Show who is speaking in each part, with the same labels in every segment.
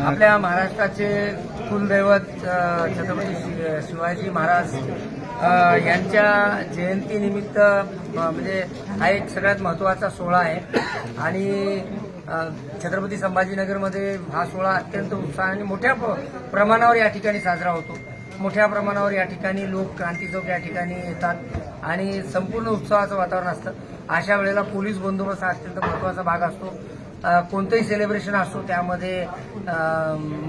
Speaker 1: आपल्या महाराष्ट्राचे कुलदैवत छत्रपती शिवाजी महाराज यांच्या जयंतीनिमित्त म्हणजे हा एक सगळ्यात महत्त्वाचा सोहळा आहे आणि छत्रपती संभाजीनगरमध्ये हा सोहळा अत्यंत उत्साहाने मोठ्या प्रमाणावर या ठिकाणी साजरा होतो. मोठ्या प्रमाणावर या ठिकाणी लोक क्रांती चौक या ठिकाणी येतात आणि संपूर्ण उत्साहाचं वातावरण असतं. अशा वेळेला पोलीस बंदोबस्त हा अत्यंत महत्त्वाचा भाग असतो. कोणतंही सेलिब्रेशन असो त्यामध्ये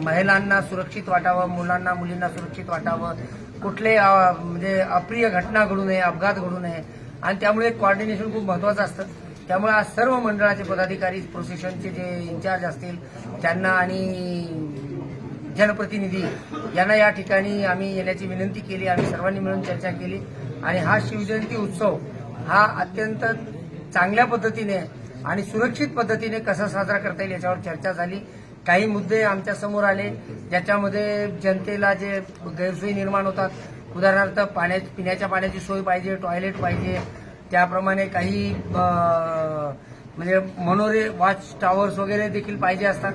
Speaker 1: महिलांना सुरक्षित वाटावं, मुलांना मुलींना सुरक्षित वाटावं, कुठले म्हणजे अप्रिय घटना घडू नये, अपघात घडू नये आणि त्यामुळे कोऑर्डिनेशन खूप महत्त्वाचं असतं. त्यामुळे आज सर्व मंडळाचे पदाधिकारी, प्रोसेशनचे जे इन्चार्ज असतील त्यांना आणि जनप्रतिनिधी यांना या ठिकाणी आम्ही येण्याची विनंती केली. आम्ही सर्वांनी मिळून चर्चा केली आणि हा शिवजयंती उत्सव हा अत्यंत चांगल्या पद्धतीने आणि सुरक्षित पद्धतीने कसा साजरा करता येईल याच्यावर चर्चा झाली. काही मुद्दे आमच्या समोर आले ज्याच्यामध्ये जनतेला जे गैरसोयी निर्माण होतात, उदाहरणार्थ पिण्याच्या पाण्याची सोय पाहिजे, टॉयलेट पाहिजे, त्याप्रमाणे काही म्हणजे मनोरे वॉच टॉवर्स वगैरे देखील पाहिजे असतात.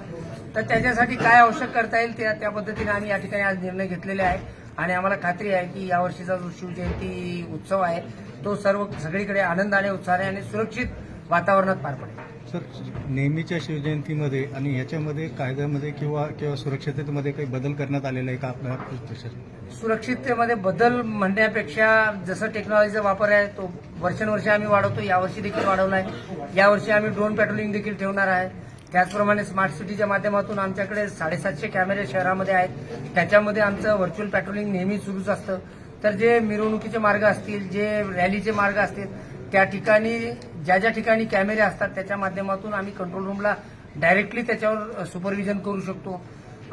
Speaker 1: तर त्याच्यासाठी काय आवश्यक करता येईल त्या पद्धतीने आम्ही या ठिकाणी आज निर्णय घेतलेले आहे आणि आम्हाला खात्री आहे की यावर्षीचा जो शिवजयंती उत्सव आहे तो सगळीकडे आनंदाने, उत्साहाने आणि सुरक्षित वातावरणात पार पडेल.
Speaker 2: सर, नेहमीच्या शिवजयंतीमध्ये आणि याच्यामध्ये कायद्यामध्ये किंवा सुरक्षिततेमध्ये काही बदल करण्यात आलेला आहे का आपल्या?
Speaker 1: सुरक्षिततेमध्ये बदल म्हणण्यापेक्षा जसं टेक्नॉलॉजीचा वापर आहे तो वर्षानुवर्षे आम्ही वाढवतो. यावर्षी देखील वाढवला आहे. यावर्षी आम्ही ड्रोन पॅट्रोलिंग देखील ठेवणार आहे. त्याचप्रमाणे स्मार्ट सिटीच्या माध्यमातून आमच्याकडे 750 कॅमेरे शहरामध्ये आहेत. त्याच्यामध्ये आमचं व्हर्च्युअल पॅट्रोलिंग नेहमी सुरूच असतं. तर जे मिरवणुकीचे मार्ग असतील, जे रॅलीचे मार्ग असतील, त्या ठिकाणी ज्या ठिकाणी कॅमेरे असतात त्याच्या माध्यमातून आम्ही कंट्रोल रूमला डायरेक्टली त्याच्यावर सुपरविजन करू शकतो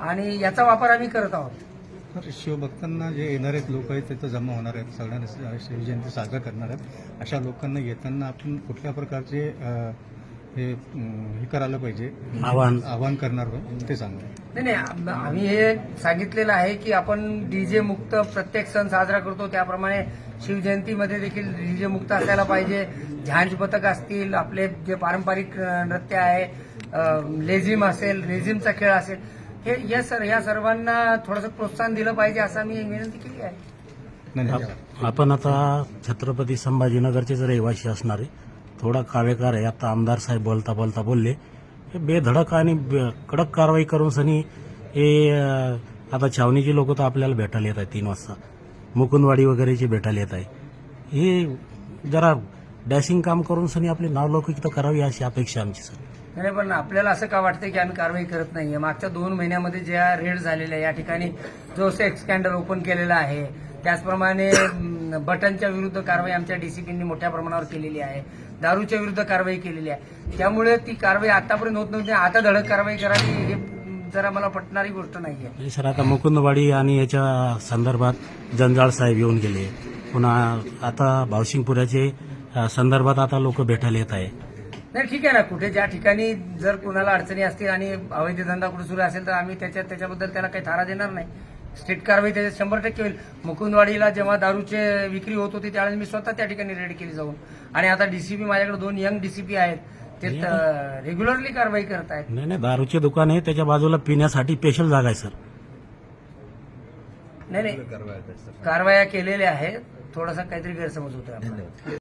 Speaker 1: आणि याचा वापर आम्ही करत आहोत.
Speaker 2: शिवभक्तांना जे येणार आहेत लोक आहेत तिथं जमा होणार आहेत, सगळ्यांना शिवजयंती साजरा करणार आहेत, अशा लोकांना येताना आपण कुठल्या प्रकारचे हे करायला पाहिजे, आवाहन करणार ते सांगा.
Speaker 1: नाही, आम्ही हे सांगितलेलं आहे की आपण डीजे मुक्त प्रत्येक सण साजरा करतो त्याप्रमाणे शिवजयंतीमध्ये देखील डीजे मुक्त असायला पाहिजे. झांज पथक असतील, आपले जे पारंपरिक नृत्य आहे, लेझिम असेल, लेझिमचा खेळ असेल, या सर्वांना थोडंसं प्रोत्साहन दिलं पाहिजे असं मी विनंती केली आहे.
Speaker 3: आपण आता छत्रपती संभाजीनगरचेच रहिवासी असणारे, थोडा कावेकार आहे. आता आमदार साहेब बोलता बोलता बोलले हे बेधडक आणि कडक कारवाई करून सनी हे आता छावणीची लोक तर आपल्याला भेटायला येत आहे 3 वाजता, मुकुंदवाडी वगैरेची भेटायला येत आहे. हे जरा डॅशिंग काम करून सनी आपली नावलौकिक तर करावी अशी अपेक्षा आमची सर.
Speaker 1: नाही, पण आपल्याला असं का वाटतं की आम्ही कारवाई करत नाहीये? मागच्या 2 महिन्यामध्ये ज्या रेड झालेल्या या ठिकाणी जो सेक्स स्कॅन्डल ओपन केलेला आहे, त्याचप्रमाणे बटनच्या विरुद्ध कारवाई आमच्या डीसीपींनी मोठ्या प्रमाणावर केलेली आहे, दारूच्या विरुद्ध कारवाई केलेली आहे. त्यामुळे ती कारवाई आतापर्यंत होत नव्हती, आता धडक कारवाई करावी हे जरा मला पटणारी गोष्ट नाहीये.
Speaker 3: सर, आता मुकुंदवाडी आणि याच्या संदर्भात जंजाळ साहेब येऊन गेले, पुन्हा आता भावसिंगपुराचे संदर्भात आता लोक भेटायला येत आहे.
Speaker 1: नाही, ठीक आहे ना, कुठे ज्या ठिकाणी जर कुणाला अडचणी असतील आणि अवैध धंदा कुठे सुरू असेल तर आम्ही त्याच्याबद्दल त्याला काही थारा देणार नाही. स्ट्रिक्ट कारवाई त्याच्यात 100% होईल. मुकुंदवाडीला जेव्हा दारूचे विक्री होत होती त्यावेळेस मी स्वतः त्या ठिकाणी रेड केली जाऊन, आणि आता डीसीपी माझ्याकडे 2 यंग डीसीपी आहेत, ते रेग्युलरली कारवाई करत आहेत.
Speaker 3: नाही, दारूचे दुकान आहे त्याच्या बाजूला पिण्यासाठी स्पेशल जागा आहे सर.
Speaker 1: नाही, कारवाया केलेल्या आहेत. थोडासा काहीतरी गैरसमज होतोय.